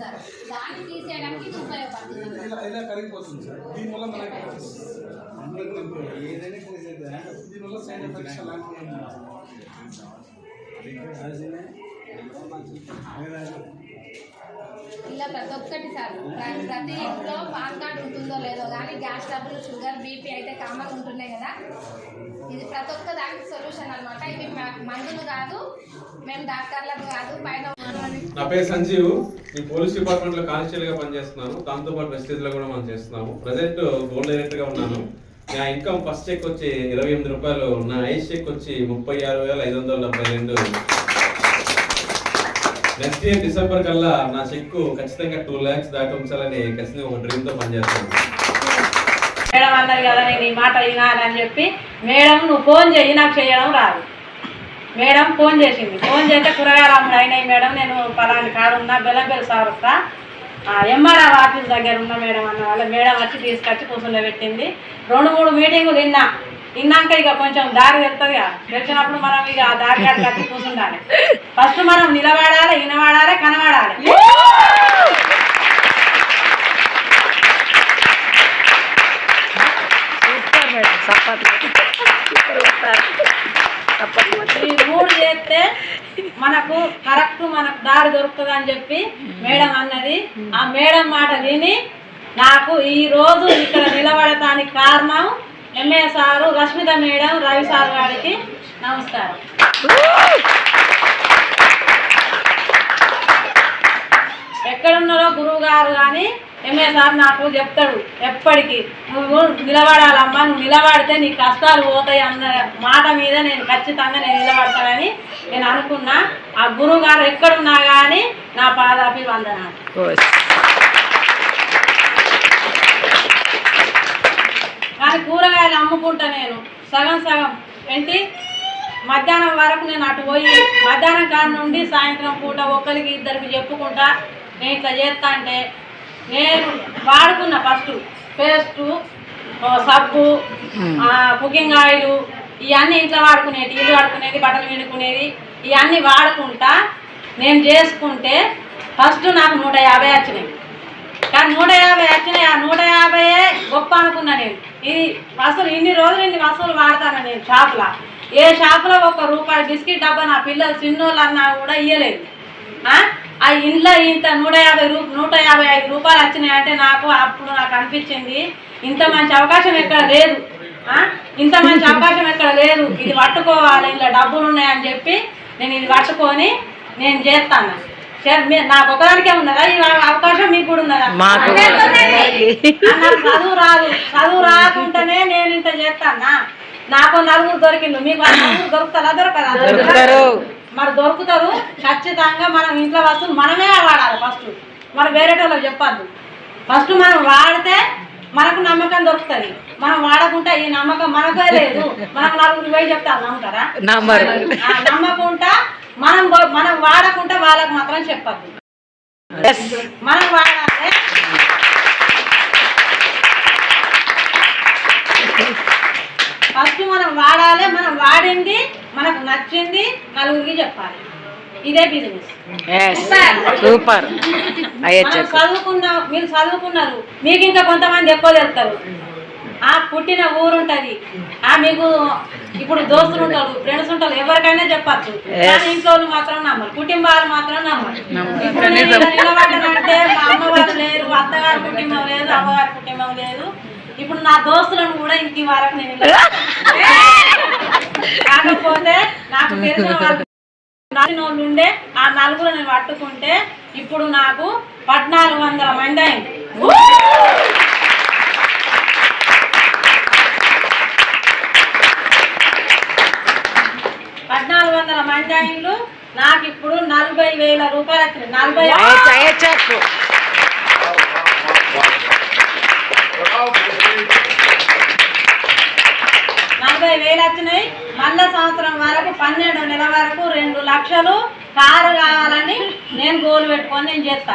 Sir. దాన్ని తీసేయడానికి ఇది ఉపయోగపడుతుంది. ఇలా కరిగిపోతుంది సార్. దీనివల్ల మనకి దీనివల్ల సైడ్ ఎఫెక్ట్స్ అలాంటివి ఇలా ప్రతి ఒక్కటి సార్ ప్రతి ఇంట్లో పాన్ కార్డు ఉంటుందో లేదో కానీ గ్యాస్ ట్రబుల్ షుగర్ బీపీ అయితే కామన్ ఉంటున్నాయి కదా. ఇది ప్రతి ఒక్క దానికి సొల్యూషన్ అనమాట. ఇవి మందులు కాదు, మేము డాక్టర్లకు కాదు. పైన నా పేరు సంజీవ్, ఈ పోలీస్ డిపార్ట్మెంట్ లో కానిస్టేబుల్ గా పనిచేస్తున్నాను. దాంతో పాటు వెస్టేజ్ లో కూడా మనం చేస్తున్నాము. ప్రెసెంట్ గోల్డ్ డైరెక్టర్ గా ఉన్నాను. నా ఇన్కమ్ ఫస్ట్ చెక్ వచ్చి 28 రూపాయలు, నా ఐస్ చెక్ వచ్చి 36,572. నెక్స్ట్ ఇయర్ డిసెంబర్ కల్లా నా చెక్ ఖచ్చితంగా 2 lakhs దాటి ఉంచాలని ఖచ్చితంగా ఒక డ్రీమ్ తో పనిచేస్తాను. మేడం అన్నది కదా నేను ఈ మాట వినాలని చెప్పి, మేడం నువ్వు ఫోన్ చెయ్యి, నాకు చేయడం రాదు. మేడం ఫోన్ చేసింది. ఫోన్ చేస్తే కూరగాయలు అమ్ముడు అయినాయి మేడం, నేను పలాని కాడు ఉన్నా బెల్లంపల్లి సార్ వస్తా, ఎంఆర్ఆర్ ఆఫీస్ దగ్గర ఉన్న మేడం అన్న వాళ్ళ మేడం వచ్చి తీసుకొచ్చి కూర్చుండబెట్టింది. 2-3 మీటింగులు విన్నాక ఇక కొంచెం దారి తెలుస్తుంది కదా. తెలిసినప్పుడు మనం ఇక ఆ దారి కాడికి వచ్చి కూర్చుండాలి. ఫస్ట్ మనం నిలబడాలి, వినబడాలి, కనబడాలి. ఈ 3 చేస్తే మనకు కరెక్ట్ మనకు దారి దొరుకుతుంది అని చెప్పి మేడం అన్నది. ఆ మేడం మాట విని నాకు ఈ రోజు ఇక్కడ నిలబడటానికి కారణం MA sir, Rashmita madam, Ravi sir గారికి నమస్కారం. ఎక్కడున్నారో గురువు గారు కానీ ఎంఏ సార్ నాకు చెప్తాడు ఎప్పటికీ, నువ్వు నిలబడాలమ్మా, నువ్వు నిలబడితే నీ కష్టాలు పోతాయి అన్న మాట మీద నేను ఖచ్చితంగా నిలబడతానని నేను అనుకున్నా. ఆ గురువు గారు ఎక్కడున్నా కానీ నా పాదాపి వందనాలు. కానీ కూరగాయలు అమ్ముకుంటా నేను సగం సగం ఏంటి మధ్యాహ్నం వరకు నేను అటు పోయి మధ్యాహ్నం కాడ నుండి సాయంత్రం పూట ఒకరికి ఇద్దరికి చెప్పుకుంటా నేను ఇట్లా చేస్తా అంటే నేను వాడుకున్న ఫస్ట్ పేస్టు, సబ్బు, కుకింగ్ ఆయిల్ ఇవన్నీ ఇంట్లో వాడుకునేది, ఇల్లు వాడుకునేది, బట్టలు వినుకునేది ఇవన్నీ వాడుకుంటా నేను చేసుకుంటే ఫస్ట్ నాకు 150 వచ్చినాయి. కానీ 150 వచ్చినాయి. ఆ 150 గొప్ప అనుకున్నా నేను. ఇది వసూలు ఇన్ని రోజులు ఇన్ని వసూలు వాడతాను నేను షాప్లో. ఏ షాపులో ₹1 బిస్కెట్ డబ్బా నా పిల్లలు చిన్నోళ్ళు అన్నా కూడా ఇవ్వలేదు. ఆ ఇంట్లో ఇంత 155 రూపాయలు వచ్చినాయంటే నాకు అప్పుడు నాకు అనిపించింది ఇంత మంచి అవకాశం ఎక్కడ లేదు, ఇంత మంచి అవకాశం ఎక్కడ లేదు. ఇది పట్టుకోవాలి, ఇలా డబ్బులు ఉన్నాయని చెప్పి నేను ఇది పట్టుకొని నేను చేస్తాను. నాకు ఒకదానికే ఉన్నదా ఈ అవకాశం, మీకు కూడా ఉన్నదా? నాకు చదువు రాకుంటేనే నేను ఇంత చేస్తానా. నాకు నలుగురు దొరికిండు, మీకు నలుగురు దొరుకుతారా? దొరకదా? మరి దొరుకుతారు ఖచ్చితంగా. మనం ఇంట్లో వస్తువులు మనమే వాడాలి ఫస్ట్, మరి వేరే వాళ్ళకి చెప్పద్దు. ఫస్ట్ మనం వాడితే మనకు నమ్మకం దొరుకుతుంది. మనం వాడకుండా ఈ నమ్మకం మనకే లేదు, మనకు నలుగురు పోయి చెప్తారు నమ్ముతారా? నమ్మకుండా మనం వాడకుండా వాళ్ళకు మాత్రం చెప్పద్దు. మనం వాడాలి. ఫస్ట్ మనం వాడాలి, మనం వాడింది మనకు నచ్చింది నలుగురికి చెప్పాలి. ఇదే బిజినెస్. సూపర్. మీరు చదువుకున్నారు, మీకు ఇంకా కొంతమంది ఎక్కువ చెప్తారు. పుట్టిన ఊరు ఉంటుంది, మీకు ఇప్పుడు దోస్తులు ఉంటారు, ఫ్రెండ్స్ ఉంటారు, ఎవరికైనా చెప్పచ్చు. కానీ ఇంట్లో మాత్రం నమ్మరు, కుటుంబాలు మాత్రం నమ్మరు. ఇప్పుడు నేను నిలబడ్డానంటే మా అమ్మవారు లేరు, అత్తగారి కుటుంబం లేదు, అమ్మగారి కుటుంబం లేదు. ఇప్పుడు నా దోస్తులను కూడా ఇంటి వరకు నేను కాకపోతే నాకు తెలిసిన వాళ్ళు ఉండే ఆ నలుగురు నేను పట్టుకుంటే ఇప్పుడు నాకు 1400 మంది అయింది. 1400 మంది అయిండ్లు. నాకు ఇప్పుడు 40,000 రూపాయలు వచ్చినాయి. 40,000 వచ్చినాయి. మళ్ళా సంవత్సరం వరకు 12 నెలల వరకు 2 లక్షలు కారు కావాలని నేను గోలు పెట్టుకొని నేను చేస్తాను.